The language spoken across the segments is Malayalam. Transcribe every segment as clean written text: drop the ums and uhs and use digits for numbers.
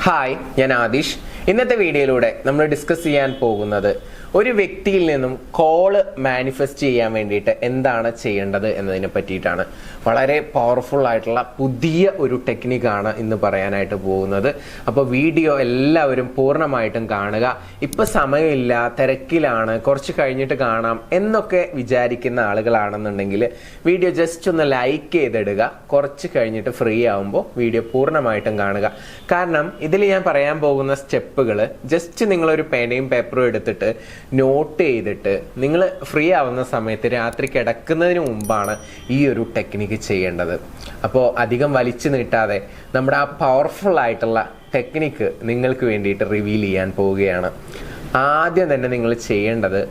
ഹായ്, ഞാൻ ആദിഷ്. ഇന്നത്തെ വീഡിയോയിലൂടെ നമ്മൾ ഡിസ്കസ് ചെയ്യാൻ പോകുന്നത് ഒരു വ്യക്തിയിൽ നിന്നും കോള് മാനിഫെസ്റ്റ് ചെയ്യാൻ വേണ്ടിയിട്ട് എന്താണ് ചെയ്യേണ്ടത് എന്നതിനെ പറ്റിയിട്ടാണ്. വളരെ പവർഫുൾ ആയിട്ടുള്ള പുതിയ ഒരു ടെക്നിക്കാണ് ഇന്ന് പറയാനായിട്ട് പോകുന്നത്. അപ്പോൾ വീഡിയോ എല്ലാവരും പൂർണ്ണമായിട്ടും കാണുക. ഇപ്പം സമയമില്ല, തിരക്കിലാണ്, കുറച്ച് കഴിഞ്ഞിട്ട് കാണാം എന്നൊക്കെ വിചാരിക്കുന്ന ആളുകളാണെന്നുണ്ടെങ്കിൽ വീഡിയോ ജസ്റ്റ് ഒന്ന് ലൈക്ക് ചെയ്തിടുക. കുറച്ച് കഴിഞ്ഞിട്ട് ഫ്രീ ആവുമ്പോൾ വീഡിയോ പൂർണ്ണമായിട്ടും കാണുക. കാരണം ഇതിൽ ഞാൻ പറയാൻ പോകുന്ന സ്റ്റെപ്പുകൾ ജസ്റ്റ് നിങ്ങളൊരു പേനയും പേപ്പറും എടുത്തിട്ട് നോട്ട് ചെയ്തിട്ട് നിങ്ങൾ ഫ്രീ ആവുന്ന സമയത്ത് രാത്രി കിടക്കുന്നതിന് മുമ്പാണ് ഈ ഒരു ടെക്നിക്ക് ചെയ്യേണ്ടത്. അപ്പോൾ അധികം വലിച്ചു നീട്ടാതെ നമ്മുടെ ആ പവർഫുൾ ആയിട്ടുള്ള ടെക്നിക്ക് നിങ്ങൾക്ക് വേണ്ടിയിട്ട് റിവീൽ ചെയ്യാൻ പോവുകയാണ്. ആദ്യം തന്നെ നിങ്ങൾ ചെയ്യേണ്ടത്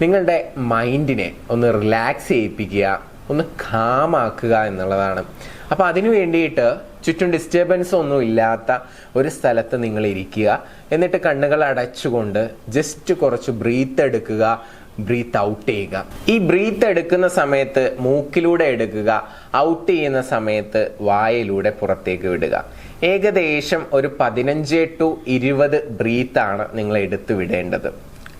നിങ്ങളുടെ മൈൻഡിനെ ഒന്ന് റിലാക്സ് ചെയ്യിപ്പിക്കുക, ഒന്ന് കാമാക്കുക എന്നുള്ളതാണ്. അപ്പോൾ അതിനു വേണ്ടിയിട്ട് ചുറ്റും ഡിസ്റ്റർബൻസ് ഒന്നും ഇല്ലാത്ത ഒരു സ്ഥലത്ത് നിങ്ങൾ ഇരിക്കുക. എന്നിട്ട് കണ്ണുകൾ അടച്ചുകൊണ്ട് ജസ്റ്റ് കുറച്ച് ബ്രീത്ത് എടുക്കുക, ബ്രീത്ത് ഔട്ട് ചെയ്യുക. ഈ ബ്രീത്ത് എടുക്കുന്ന സമയത്ത് മൂക്കിലൂടെ എടുക്കുക, ഔട്ട് ചെയ്യുന്ന സമയത്ത് വായിലൂടെ പുറത്തേക്ക് വിടുക. ഏകദേശം ഒരു 15 to 20 ബ്രീത്താണ് നിങ്ങൾ എടുത്തു വിടേണ്ടത്.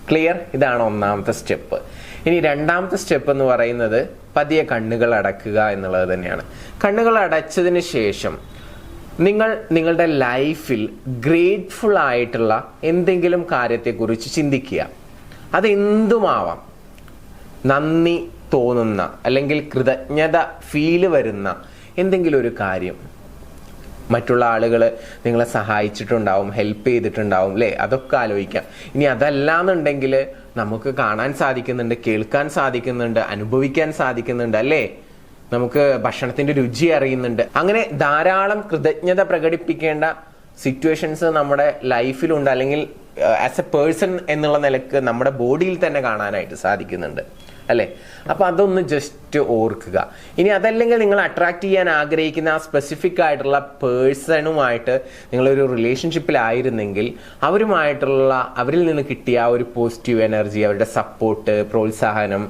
ക്ലിയർ? ഇതാണ് ഒന്നാമത്തെ സ്റ്റെപ്പ്. ഇനി രണ്ടാമത്തെ സ്റ്റെപ്പ് എന്ന് പറയുന്നത് പതിയെ കണ്ണുകൾ അടക്കുക എന്നുള്ളത് തന്നെയാണ്. കണ്ണുകൾ അടച്ചതിന് ശേഷം നിങ്ങൾ നിങ്ങളുടെ ലൈഫിൽ ഗ്രേറ്റ്ഫുൾ ആയിട്ടുള്ള എന്തെങ്കിലും കാര്യത്തെക്കുറിച്ച് ചിന്തിക്കുക. അതെന്തുമാവാം. നന്ദി തോന്നുന്ന അല്ലെങ്കിൽ കൃതജ്ഞത ഫീല് വരുന്ന എന്തെങ്കിലും ഒരു കാര്യം. മറ്റുള്ള ആളുകൾ നിങ്ങളെ സഹായിച്ചിട്ടുണ്ടാവും, ഹെൽപ്പ് ചെയ്തിട്ടുണ്ടാവും അല്ലേ? അതൊക്കെ ആലോചിക്കാം. ഇനി അതല്ലാന്നുണ്ടെങ്കിൽ നമുക്ക് കാണാൻ സാധിക്കുന്നുണ്ട്, കേൾക്കാൻ സാധിക്കുന്നുണ്ട്, അനുഭവിക്കാൻ സാധിക്കുന്നുണ്ട് അല്ലേ? നമുക്ക് ഭക്ഷണത്തിന്റെ രുചി അറിയുന്നുണ്ട്. അങ്ങനെ ധാരാളം കൃതജ്ഞത പ്രകടിപ്പിക്കേണ്ട സിറ്റുവേഷൻസ് നമ്മുടെ ലൈഫിലുണ്ട്, അല്ലെങ്കിൽ ആസ് എ പേഴ്സൺ എന്നുള്ള നിലക്ക് നമ്മുടെ ബോഡിയിൽ തന്നെ കാണാനായിട്ട് സാധിക്കുന്നുണ്ട് അല്ലേ? അപ്പൊ അതൊന്ന് ജസ്റ്റ് ഓർക്കുക. ഇനി അതല്ലെങ്കിൽ നിങ്ങൾ അട്രാക്ട് ചെയ്യാൻ ആഗ്രഹിക്കുന്ന ആ സ്പെസിഫിക് ആയിട്ടുള്ള പേഴ്സണുമായിട്ട് നിങ്ങളൊരു റിലേഷൻഷിപ്പിലായിരുന്നെങ്കിൽ അവരിൽ നിന്ന് കിട്ടിയ ആ ഒരു പോസിറ്റീവ് എനർജി, അവരുടെ സപ്പോർട്ട്, പ്രോത്സാഹനം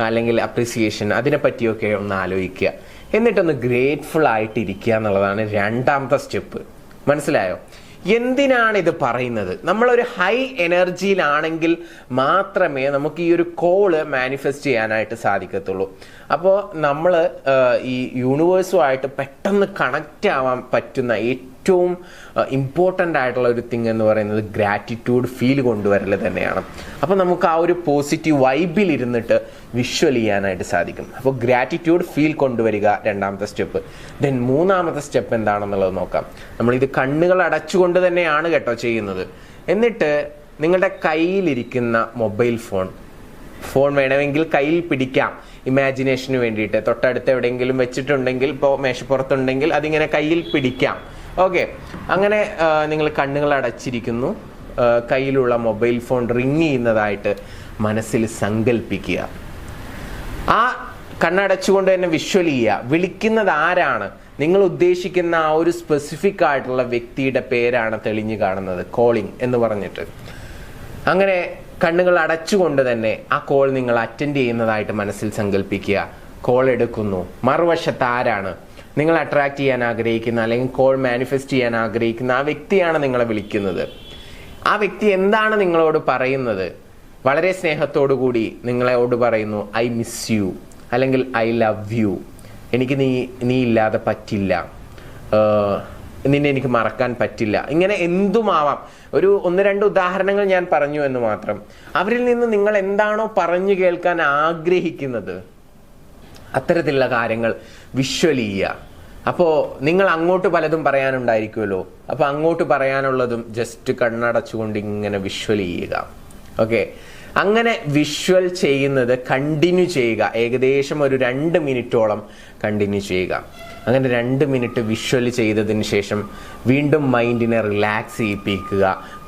അല്ലെങ്കിൽ അപ്രിസിയേഷൻ, അതിനെ പറ്റിയൊക്കെ ഒന്ന് ആലോചിക്കുക. എന്നിട്ടൊന്ന് ഗ്രേറ്റ്ഫുൾ ആയിട്ടിരിക്കുക എന്നുള്ളതാണ് രണ്ടാമത്തെ സ്റ്റെപ്പ്. മനസ്സിലായോ? എന്തിനാണ് ഇത് പറയുന്നത്? നമ്മളൊരു ഹൈ എനർജിയിലാണെങ്കിൽ മാത്രമേ നമുക്ക് ഈ ഒരു കോള് മാനിഫെസ്റ്റ് ചെയ്യാനായിട്ട് സാധിക്കത്തുള്ളൂ. അപ്പോൾ നമ്മൾ ഈ യൂണിവേഴ്സുമായിട്ട് പെട്ടെന്ന് കണക്റ്റ് ആവാൻ പറ്റുന്ന ഏറ്റവും ഇമ്പോർട്ടൻ്റ് ആയിട്ടുള്ള ഒരു തിങ് എന്ന് പറയുന്നത് ഗ്രാറ്റിറ്റ്യൂഡ് ഫീൽ കൊണ്ടുവരൽ തന്നെയാണ്. അപ്പോൾ നമുക്ക് ആ ഒരു പോസിറ്റീവ് വൈബിൽ ഇരുന്നിട്ട് വിഷ്വൽ ചെയ്യാനായിട്ട് സാധിക്കും. അപ്പോൾ ഗ്രാറ്റിറ്റ്യൂഡ് ഫീൽ കൊണ്ടുവരിക രണ്ടാമത്തെ സ്റ്റെപ്പ്. ദെൻ മൂന്നാമത്തെ സ്റ്റെപ്പ് എന്താണെന്നുള്ളത് നോക്കാം. നമ്മളിത് കണ്ണുകൾ അടച്ചുകൊണ്ട് തന്നെയാണ് കേട്ടോ ചെയ്യുന്നത്. എന്നിട്ട് നിങ്ങളുടെ കയ്യിലിരിക്കുന്ന മൊബൈൽ ഫോൺ വേണമെങ്കിൽ കയ്യിൽ പിടിക്കാം, ഇമാജിനേഷന് വേണ്ടിയിട്ട്. തൊട്ടടുത്ത് എവിടെയെങ്കിലും വെച്ചിട്ടുണ്ടെങ്കിൽ, ഇപ്പോൾ മേശപ്പുറത്തുണ്ടെങ്കിൽ അതിങ്ങനെ കയ്യിൽ പിടിക്കാം. ഓക്കെ, അങ്ങനെ നിങ്ങൾ കണ്ണുകൾ അടച്ചിരിക്കുന്നു. കയ്യിലുള്ള മൊബൈൽ ഫോൺ റിങ് ചെയ്യുന്നതായിട്ട് മനസ്സിൽ സങ്കല്പിക്കുക. ആ കണ്ണടച്ചുകൊണ്ട് തന്നെ വിഷ്വൽ ചെയ്യുക. വിളിക്കുന്നത് ആരാണ്? നിങ്ങൾ ഉദ്ദേശിക്കുന്ന ആ ഒരു സ്പെസിഫിക് ആയിട്ടുള്ള വ്യക്തിയുടെ പേരാണ് തെളിഞ്ഞു കാണുന്നത്, കോളിംഗ് എന്ന് പറഞ്ഞിട്ട്. അങ്ങനെ കണ്ണുകൾ അടച്ചുകൊണ്ട് തന്നെ ആ കോൾ നിങ്ങൾ അറ്റൻഡ് ചെയ്യുന്നതായിട്ട് മനസ്സിൽ സങ്കല്പിക്കുക. കോൾ എടുക്കുന്നു. മറുവശത്ത് ആരാണ്? നിങ്ങൾ അട്രാക്ട് ചെയ്യാൻ ആഗ്രഹിക്കുന്ന അല്ലെങ്കിൽ കോൾ മാനിഫെസ്റ്റ് ചെയ്യാൻ ആഗ്രഹിക്കുന്ന ആ വ്യക്തിയാണ് നിങ്ങളെ വിളിക്കുന്നത്. ആ വ്യക്തി എന്താണ് നിങ്ങളോട് പറയുന്നത്? വളരെ സ്നേഹത്തോടു കൂടി നിങ്ങളോട് പറയുന്നു, ഐ മിസ് യു, അല്ലെങ്കിൽ ഐ ലവ് യു, എനിക്ക് നീ ഇല്ലാതെ പറ്റില്ല, നിന്നെ എനിക്ക് മറക്കാൻ പറ്റില്ല. ഇങ്ങനെ എന്തുമാവാം. ഒരു 1-2 ഉദാഹരണങ്ങൾ ഞാൻ പറഞ്ഞു എന്ന് മാത്രം. അവരിൽ നിന്ന് നിങ്ങൾ എന്താണോ പറഞ്ഞു കേൾക്കാൻ ആഗ്രഹിക്കുന്നത് അത്തരത്തിലുള്ള കാര്യങ്ങൾ വിഷ്വൽ ചെയ്യുക. അപ്പോൾ നിങ്ങൾ അങ്ങോട്ട് പലതും പറയാനുണ്ടായിരിക്കുമല്ലോ. അപ്പോൾ അങ്ങോട്ട് പറയാനുള്ളതും ജസ്റ്റ് കണ്ണടച്ചുകൊണ്ട് ഇങ്ങനെ വിഷ്വൽ ചെയ്യുക. ഓക്കെ, അങ്ങനെ വിഷ്വൽ ചെയ്യുന്നത് കണ്ടിന്യൂ ചെയ്യുക. ഏകദേശം ഒരു 2 മിനിറ്റോളം കണ്ടിന്യൂ ചെയ്യുക. അങ്ങനെ 2 മിനിറ്റ് വിഷ്വൽ ചെയ്തതിന് ശേഷം വീണ്ടും മൈൻഡിനെ റിലാക്സ് ചെയ്യിപ്പിക്കുക.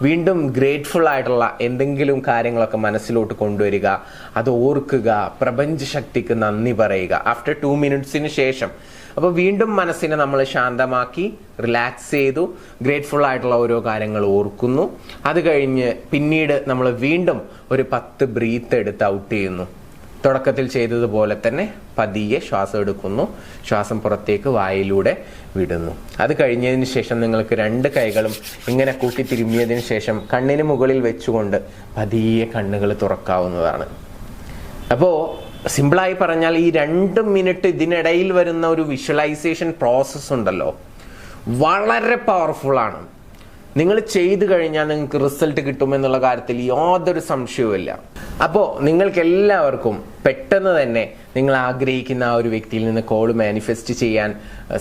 വീണ്ടും ഗ്രേറ്റ്ഫുൾ ആയിട്ടുള്ള എന്തെങ്കിലും കാര്യങ്ങളൊക്കെ മനസ്സിലോട്ട് കൊണ്ടുവരിക. അത് ഓർക്കുക. പ്രപഞ്ചശക്തിക്ക് നന്ദി പറയുക. ആഫ്റ്റർ 2 മിനിറ്റ്സിന് ശേഷം അപ്പോൾ വീണ്ടും മനസ്സിനെ നമ്മൾ ശാന്തമാക്കി റിലാക്സ് ചെയ്തു. ഗ്രേറ്റ്ഫുൾ ആയിട്ടുള്ള ഓരോ കാര്യങ്ങൾ ഓർക്കുന്നു. അത് കഴിഞ്ഞ് പിന്നീട് നമ്മൾ വീണ്ടും ഒരു 10 ബ്രീത്ത് എടുത്ത് ഔട്ട് ചെയ്യുന്നു. തുടക്കത്തിൽ ചെയ്തതുപോലെ തന്നെ പതിയെ ശ്വാസം എടുക്കുന്നു, ശ്വാസം പുറത്തേക്ക് വായിലൂടെ വിടുന്നു. അത് കഴിഞ്ഞതിന് ശേഷം നിങ്ങൾക്ക് 2 കൈകളും ഇങ്ങനെ കൂട്ടി തിരുമ്മിയതിന് ശേഷം കണ്ണിന് മുകളിൽ വെച്ചുകൊണ്ട് പതിയെ കണ്ണുകൾ തുറക്കാവുന്നതാണ്. അപ്പോൾ സിമ്പിളായി പറഞ്ഞാൽ ഈ 2 മിനിറ്റ് ഇതിനിടയിൽ വരുന്ന ഒരു വിഷ്വലൈസേഷൻ പ്രോസസ്സ് ഉണ്ടല്ലോ, വളരെ പവർഫുൾ ആണ്. നിങ്ങൾ ചെയ്തു കഴിഞ്ഞാൽ നിങ്ങൾക്ക് റിസൾട്ട് കിട്ടുമെന്നുള്ള കാര്യത്തിൽ യാതൊരു സംശയവുമില്ല. അപ്പോൾ നിങ്ങൾക്ക് എല്ലാവർക്കും പെട്ടെന്ന് തന്നെ നിങ്ങൾ ആഗ്രഹിക്കുന്ന ആ ഒരു വ്യക്തിയിൽ നിന്ന് കോൾ മാനിഫെസ്റ്റ് ചെയ്യാൻ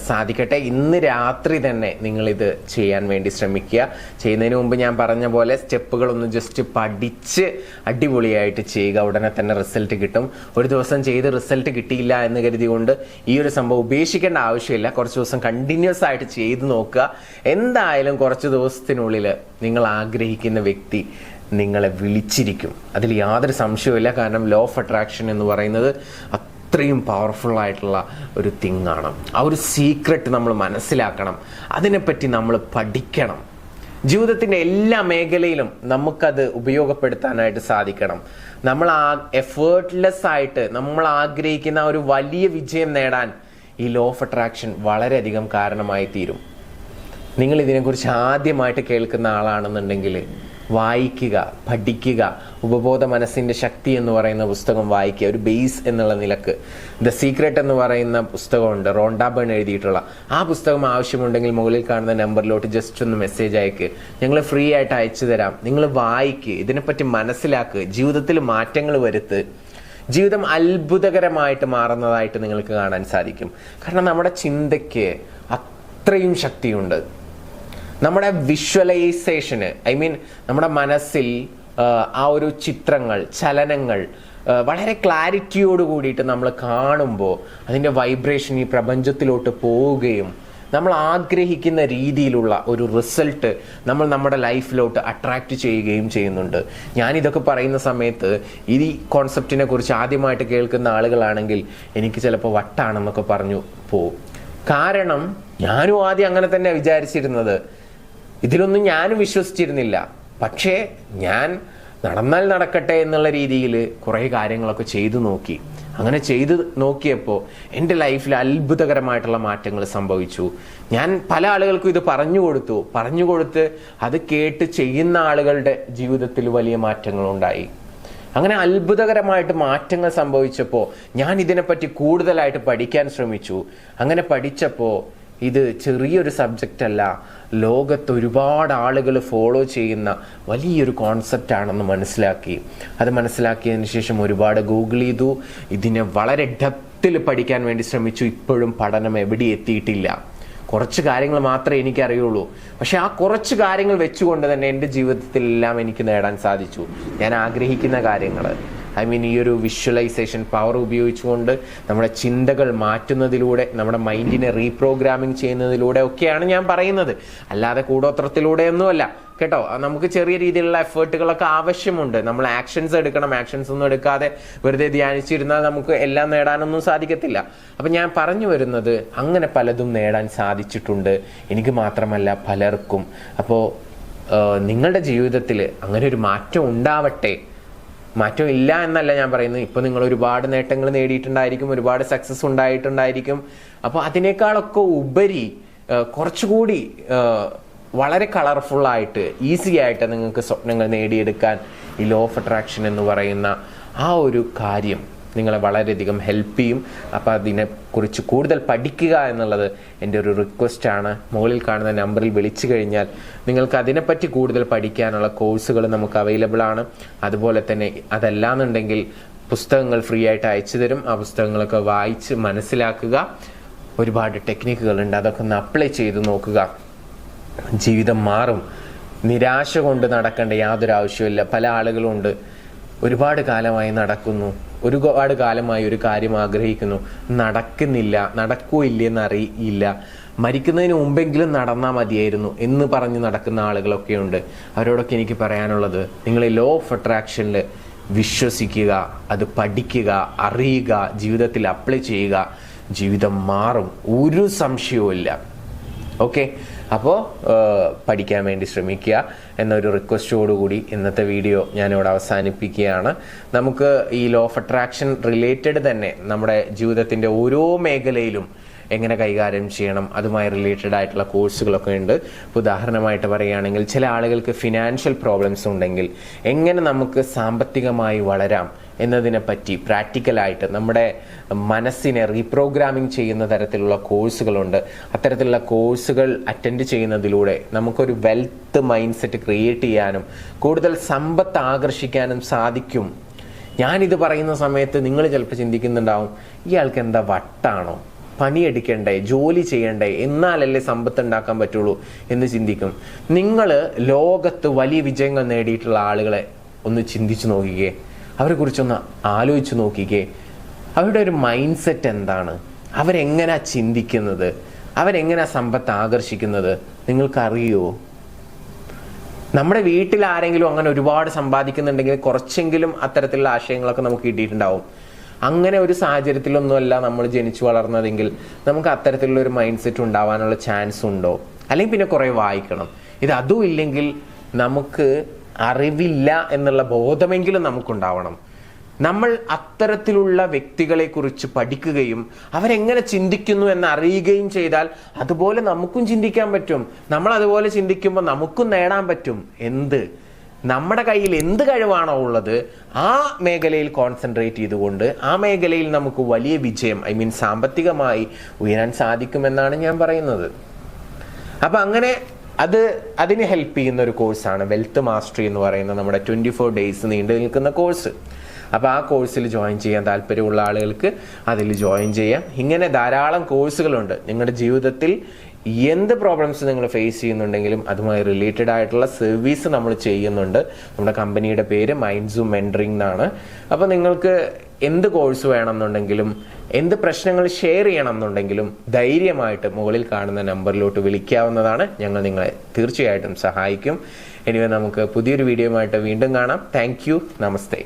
സാധിക്കട്ടെ. ഇന്ന് രാത്രി തന്നെ നിങ്ങളിത് ചെയ്യാൻ വേണ്ടി ശ്രമിക്കുക. ചെയ്യുന്നതിന് മുമ്പ് ഞാൻ പറഞ്ഞ പോലെ സ്റ്റെപ്പുകളൊന്ന് ജസ്റ്റ് പഠിച്ച് അടിപൊളിയായിട്ട് ചെയ്യുക. ഉടനെ തന്നെ റിസൾട്ട് കിട്ടും. ഒരു ദിവസം ചെയ്ത് റിസൾട്ട് കിട്ടിയില്ല എന്ന് കരുതികൊണ്ട് ഈ ഒരു സംഭവം ഉപേക്ഷിക്കേണ്ട ആവശ്യമില്ല. കുറച്ച് ദിവസം കണ്ടിന്യൂസ് ആയിട്ട് ചെയ്ത് നോക്കുക. എന്തായാലും കുറച്ച് ദിവസത്തിനുള്ളിൽ നിങ്ങൾ ആഗ്രഹിക്കുന്ന വ്യക്തി നിങ്ങളെ വിളിച്ചിരിക്കും. അതിൽ യാതൊരു സംശയവുമില്ല. കാരണം ലോ ഓഫ് അട്രാക്ഷൻ എന്ന് പറയുന്നത് അത്രയും പവർഫുൾ ആയിട്ടുള്ള ഒരു തിങ് ആണ്. ആ ഒരു സീക്രട്ട് നമ്മൾ മനസ്സിലാക്കണം. അതിനെപ്പറ്റി നമ്മൾ പഠിക്കണം. ജീവിതത്തിൻ്റെ എല്ലാ മേഖലയിലും നമുക്കത് ഉപയോഗപ്പെടുത്താനായിട്ട് സാധിക്കണം. നമ്മൾ എഫേർട്ട്ലെസ് ആയിട്ട് നമ്മൾ ആഗ്രഹിക്കുന്ന ഒരു വലിയ വിജയം നേടാൻ ഈ ലോ ഓഫ് അട്രാക്ഷൻ വളരെയധികം കാരണമായി തീരും. നിങ്ങൾ ഇതിനെക്കുറിച്ച് ആദ്യമായിട്ട് കേൾക്കുന്ന ആളാണെന്നുണ്ടെങ്കിൽ വായിക്കുക, പഠിക്കുക. ഉപബോധ മനസ്സിൻ്റെ ശക്തി എന്ന് പറയുന്ന പുസ്തകം വായിക്കുക. ഒരു ബേസ് എന്നുള്ള നിലക്ക് ദ സീക്രട്ട് എന്ന് പറയുന്ന പുസ്തകമുണ്ട്, റോണ്ട ബേൺ എഴുതിയിട്ടുള്ള. ആ പുസ്തകം ആവശ്യമുണ്ടെങ്കിൽ മുകളിൽ കാണുന്ന നമ്പറിലോട്ട് ജസ്റ്റ് ഒന്ന് മെസ്സേജ് അയക്ക്. ഞങ്ങൾ ഫ്രീ ആയിട്ട് അയച്ചു തരാം. നിങ്ങൾ വായിക്കുക, ഇതിനെപ്പറ്റി മനസ്സിലാക്കുക, ജീവിതത്തിൽ മാറ്റങ്ങൾ വരുത്ത്. ജീവിതം അത്ഭുതകരമായിട്ട് മാറുന്നതായിട്ട് നിങ്ങൾക്ക് കാണാൻ സാധിക്കും. കാരണം നമ്മുടെ ചിന്തയ്ക്ക് അത്രയും ശക്തിയുണ്ട്. നമ്മുടെ വിഷ്വലൈസേഷന് നമ്മുടെ മനസ്സിൽ ആ ഒരു ചിത്രങ്ങൾ, ചലനങ്ങൾ വളരെ ക്ലാരിറ്റിയോട് കൂടിയിട്ട് നമ്മൾ കാണുമ്പോൾ അതിൻ്റെ വൈബ്രേഷൻ ഈ പ്രപഞ്ചത്തിലോട്ട് പോവുകയും നമ്മൾ ആഗ്രഹിക്കുന്ന രീതിയിലുള്ള ഒരു റിസൾട്ട് നമ്മൾ നമ്മുടെ ലൈഫിലോട്ട് അട്രാക്റ്റ് ചെയ്യുകയും ചെയ്യുന്നുണ്ട്. ഞാനിതൊക്കെ പറയുന്ന സമയത്ത് ഈ കോൺസെപ്റ്റിനെ കുറിച്ച് ആദ്യമായിട്ട് കേൾക്കുന്ന ആളുകളാണെങ്കിൽ എനിക്ക് ചിലപ്പോൾ വട്ടാണെന്നൊക്കെ പറഞ്ഞു പോവും. കാരണം ഞാനും ആദ്യം അങ്ങനെ തന്നെ വിചാരിച്ചിരുന്നത്. ഇതിലൊന്നും ഞാനും വിശ്വസിച്ചിരുന്നില്ല. പക്ഷേ ഞാൻ നടന്നാൽ നടക്കട്ടെ എന്നുള്ള രീതിയിൽ കുറേ കാര്യങ്ങളൊക്കെ ചെയ്തു നോക്കി. അങ്ങനെ ചെയ്ത് നോക്കിയപ്പോൾ എൻ്റെ ലൈഫിൽ അത്ഭുതകരമായിട്ടുള്ള മാറ്റങ്ങൾ സംഭവിച്ചു. ഞാൻ പല ആളുകൾക്കും ഇത് പറഞ്ഞു കൊടുത്ത് അത് കേട്ട് ചെയ്യുന്ന ആളുകളുടെ ജീവിതത്തിൽ വലിയ മാറ്റങ്ങളുണ്ടായി. അങ്ങനെ അത്ഭുതകരമായിട്ട് മാറ്റങ്ങൾ സംഭവിച്ചപ്പോൾ ഞാൻ ഇതിനെപ്പറ്റി കൂടുതലായിട്ട് പഠിക്കാൻ ശ്രമിച്ചു. അങ്ങനെ പഠിച്ചപ്പോൾ ഇത് ചെറിയൊരു സബ്ജക്റ്റ് അല്ല, ലോകത്ത് ഒരുപാട് ആളുകൾ ഫോളോ ചെയ്യുന്ന വലിയൊരു കോൺസെപ്റ്റ് ആണെന്ന് മനസ്സിലാക്കി. അത് മനസ്സിലാക്കിയതിന് ശേഷം ഒരുപാട് ഗൂഗിൾ ചെയ്തു. ഇതിനെ വളരെ ഡെപ്തിൽ പഠിക്കാൻ വേണ്ടി ശ്രമിച്ചു. ഇപ്പോഴും പഠനം എവിടെ എത്തിയിട്ടില്ല. കുറച്ച് കാര്യങ്ങൾ മാത്രമേ എനിക്കറിയുള്ളൂ. പക്ഷെ ആ കുറച്ച് കാര്യങ്ങൾ വെച്ചുകൊണ്ട് തന്നെ എൻ്റെ ജീവിതത്തിലെല്ലാം എനിക്ക് നേടാൻ സാധിച്ചു. ഞാൻ ആഗ്രഹിക്കുന്ന കാര്യങ്ങൾ ഈ ഒരു വിഷ്വലൈസേഷൻ പവർ ഉപയോഗിച്ചുകൊണ്ട് നമ്മുടെ ചിന്തകൾ മാറ്റുന്നതിലൂടെ, നമ്മുടെ മൈൻഡിനെ റീപ്രോഗ്രാമിംഗ് ചെയ്യുന്നതിലൂടെ ഒക്കെയാണ് ഞാൻ പറയുന്നത്. അല്ലാതെ കൂടോത്രത്തിലൂടെയൊന്നുമല്ല കേട്ടോ. നമുക്ക് ചെറിയ രീതിയിലുള്ള എഫേർട്ടുകളൊക്കെ ആവശ്യമുണ്ട്. നമ്മൾ ആക്ഷൻസ് എടുക്കണം. ആക്ഷൻസ് ഒന്നും എടുക്കാതെ വെറുതെ ധ്യാനിച്ചിരുന്നാൽ നമുക്ക് എല്ലാം നേടാനൊന്നും സാധിക്കത്തില്ല. അപ്പം ഞാൻ പറഞ്ഞു വരുന്നത്, അങ്ങനെ പലതും നേടാൻ സാധിച്ചിട്ടുണ്ട്. എനിക്ക് മാത്രമല്ല, പലർക്കും. അപ്പോൾ നിങ്ങളുടെ ജീവിതത്തിൽ അങ്ങനെ ഒരു മാറ്റം ഉണ്ടാവട്ടെ. മാറ്റം ഇല്ല എന്നല്ല ഞാൻ പറയുന്നത്. ഇപ്പോൾ നിങ്ങൾ ഒരുപാട് നേട്ടങ്ങൾ നേടിയിട്ടുണ്ടായിരിക്കും, ഒരുപാട് സക്സസ് ഉണ്ടായിട്ടുണ്ടായിരിക്കും. അപ്പോൾ അതിനേക്കാളൊക്കെ ഉപരി കുറച്ചുകൂടി വളരെ കളർഫുള്ളായിട്ട്, ഈസി ആയിട്ട് നിങ്ങൾക്ക് സ്വപ്നങ്ങൾ നേടിയെടുക്കാൻ ഈ ലോ ഓഫ് അട്രാക്ഷൻ എന്ന് പറയുന്ന ആ ഒരു കാര്യം നിങ്ങളെ വളരെയധികം ഹെൽപ്പ് ചെയ്യും. അപ്പോൾ അതിനെക്കുറിച്ച് കൂടുതൽ പഠിക്കുക എന്നുള്ളത് എൻ്റെ ഒരു റിക്വസ്റ്റാണ്. മുകളിൽ കാണുന്ന നമ്പറിൽ വിളിച്ചു കഴിഞ്ഞാൽ നിങ്ങൾക്ക് അതിനെപ്പറ്റി കൂടുതൽ പഠിക്കാനുള്ള കോഴ്സുകൾ നമുക്ക് അവൈലബിൾ ആണ്. അതുപോലെ തന്നെ അതല്ലാന്നുണ്ടെങ്കിൽ പുസ്തകങ്ങൾ ഫ്രീ ആയിട്ട് അയച്ചു തരും. ആ പുസ്തകങ്ങളൊക്കെ വായിച്ച് മനസ്സിലാക്കുക. ഒരുപാട് ടെക്നിക്കുകളുണ്ട്, അതൊക്കെ ഒന്ന് അപ്ലൈ ചെയ്ത് നോക്കുക. ജീവിതം മാറും. നിരാശ കൊണ്ട് നടക്കേണ്ട യാതൊരു ആവശ്യമില്ല. പല ആളുകളുണ്ട്, ഒരുപാട് കാലമായി നടക്കുന്നു, ഒരുപാട് കാലമായി ഒരു കാര്യം ആഗ്രഹിക്കുന്നു, നടക്കുന്നില്ല, നടക്കോ ഇല്ലെന്ന് അറിയില്ല, മരിക്കുന്നതിന് മുമ്പെങ്കിലും നടന്നാൽ മതിയായിരുന്നു എന്ന് പറഞ്ഞ് നടക്കുന്ന ആളുകളൊക്കെ ഉണ്ട്. അവരോടൊക്കെ എനിക്ക് പറയാനുള്ളത്, നിങ്ങൾ ലോ ഓഫ് അട്രാക്ഷനിൽ വിശ്വസിക്കുക, അത് പഠിക്കുക, അറിയുക, ജീവിതത്തിൽ അപ്ലൈ ചെയ്യുക. ജീവിതം മാറും, ഒരു സംശയവും ഇല്ല. ഓക്കെ, അപ്പോൾ പഠിക്കാൻ വേണ്ടി ശ്രമിക്കുക എന്നൊരു റിക്വസ്റ്റോടുകൂടി ഇന്നത്തെ വീഡിയോ ഞാനിവിടെ അവസാനിപ്പിക്കുകയാണ്. നമുക്ക് ഈ ലോ ഓഫ് അട്രാക്ഷൻ റിലേറ്റഡ് തന്നെ നമ്മുടെ ജീവിതത്തിൻ്റെ ഓരോ മേഖലയിലും എങ്ങനെ കൈകാര്യം ചെയ്യണം, അതുമായി റിലേറ്റഡ് ആയിട്ടുള്ള കോഴ്സുകളൊക്കെ ഉണ്ട്. ഉദാഹരണമായിട്ട് പറയുകയാണെങ്കിൽ ചില ആളുകൾക്ക് ഫിനാൻഷ്യൽ പ്രോബ്ലംസ് ഉണ്ടെങ്കിൽ എങ്ങനെ നമുക്ക് സാമ്പത്തികമായി വളരാം എന്നതിനെ പറ്റി പ്രാക്ടിക്കലായിട്ട് നമ്മുടെ മനസ്സിനെ റീപ്രോഗ്രാമിംഗ് ചെയ്യുന്ന തരത്തിലുള്ള കോഴ്സുകളുണ്ട്. അത്തരത്തിലുള്ള കോഴ്സുകൾ അറ്റൻഡ് ചെയ്യുന്നതിലൂടെ നമുക്കൊരു വെൽത്ത് മൈൻഡ് സെറ്റ് ക്രിയേറ്റ് ചെയ്യാനും കൂടുതൽ സമ്പത്ത് ആകർഷിക്കാനും സാധിക്കും. ഞാനിത് പറയുന്ന സമയത്ത് നിങ്ങൾ ചിലപ്പോൾ ചിന്തിക്കുന്നുണ്ടാവും, ഇയാൾക്ക് എന്താ വട്ടാണോ, പണിയെടുക്കണ്ടേ, ജോലി ചെയ്യണ്ടേ, എന്നാലല്ലേ സമ്പത്ത് ഉണ്ടാക്കാൻ പറ്റുള്ളൂ എന്ന് ചിന്തിക്കും. നിങ്ങൾ ലോകത്ത് വലിയ വിജയങ്ങൾ നേടിയിട്ടുള്ള ആളുകളെ ഒന്ന് ചിന്തിച്ചു നോക്കിക്കേ, അവരെ കുറിച്ചൊന്ന് ആലോചിച്ച് നോക്കിക്കേ. അവരുടെ ഒരു മൈൻഡ് സെറ്റ് എന്താണ്, അവരെങ്ങനെയാ ചിന്തിക്കുന്നത്, അവരെങ്ങനെയാ സമ്പത്ത് ആകർഷിക്കുന്നത് നിങ്ങൾക്കറിയുമോ? നമ്മുടെ വീട്ടിൽ ആരെങ്കിലും അങ്ങനെ ഒരുപാട് സമ്പാദിക്കുന്നുണ്ടെങ്കിൽ കുറച്ചെങ്കിലും അത്തരത്തിലുള്ള ആശയങ്ങളൊക്കെ നമുക്ക് കിട്ടിയിട്ടുണ്ടാവും. അങ്ങനെ ഒരു സാഹചര്യത്തിലൊന്നുമല്ല നമ്മൾ ജനിച്ചു വളർന്നതെങ്കിൽ നമുക്ക് അത്തരത്തിലുള്ള ഒരു മൈൻഡ് സെറ്റ് ഉണ്ടാവാനുള്ള ചാൻസ് ഉണ്ടോ? അല്ലെങ്കിൽ പിന്നെ കുറേ വായിക്കണം. അതും ഇല്ലെങ്കിൽ നമുക്ക് അറിവില്ല എന്നുള്ള ബോധമെങ്കിലും നമുക്കുണ്ടാവണം. നമ്മൾ അത്തരത്തിലുള്ള വ്യക്തികളെ കുറിച്ച് പഠിക്കുകയും അവരെങ്ങനെ ചിന്തിക്കുന്നു എന്ന് അറിയുകയും ചെയ്താൽ അതുപോലെ നമുക്കും ചിന്തിക്കാൻ പറ്റും. നമ്മൾ അതുപോലെ ചിന്തിക്കുമ്പോൾ നമുക്കും നേടാൻ പറ്റും. നമ്മുടെ കയ്യിൽ എന്ത് കഴിവാണോ ഉള്ളത് ആ മേഖലയിൽ കോൺസെൻട്രേറ്റ് ചെയ്തുകൊണ്ട് ആ മേഖലയിൽ നമുക്ക് വലിയ വിജയം സാമ്പത്തികമായി ഉയരാൻ സാധിക്കുമെന്നാണ് ഞാൻ പറയുന്നത്. അപ്പം അങ്ങനെ അതിന് ഹെൽപ്പ് ചെയ്യുന്ന ഒരു കോഴ്സാണ് വെൽത്ത് മാസ്റ്ററി എന്ന് പറയുന്ന നമ്മുടെ 24 days നീണ്ടു നിൽക്കുന്ന കോഴ്സ്. അപ്പോൾ ആ കോഴ്സിൽ ജോയിൻ ചെയ്യാൻ താല്പര്യമുള്ള ആളുകൾക്ക് അതിൽ ജോയിൻ ചെയ്യാം. ഇങ്ങനെ ധാരാളം കോഴ്സുകളുണ്ട്. നിങ്ങളുടെ ജീവിതത്തിൽ എന്ത് പ്രോബ്ലംസ് നിങ്ങൾ ഫേസ് ചെയ്യുന്നുണ്ടെങ്കിലും അതുമായി റിലേറ്റഡ് ആയിട്ടുള്ള സർവീസ് നമ്മൾ ചെയ്യുന്നുണ്ട്. നമ്മുടെ കമ്പനിയുടെ പേര് മൈൻഡ്സൂം മെൻറ്ററിംഗ് എന്നാണ്. അപ്പോൾ നിങ്ങൾക്ക് എന്ത് കോഴ്സ് വേണമെന്നുണ്ടെങ്കിലും എന്ത് പ്രശ്നങ്ങൾ ഷെയർ ചെയ്യണം എന്നുണ്ടെങ്കിലും ധൈര്യമായിട്ട് മുകളിൽ കാണുന്ന നമ്പറിലോട്ട് വിളിക്കാവുന്നതാണ്. ഞങ്ങൾ നിങ്ങളെ തീർച്ചയായിട്ടും സഹായിക്കും. എനിവേ നമുക്ക് പുതിയൊരു വീഡിയോയുമായിട്ട് വീണ്ടും കാണാം. Thank you. നമസ്തേ.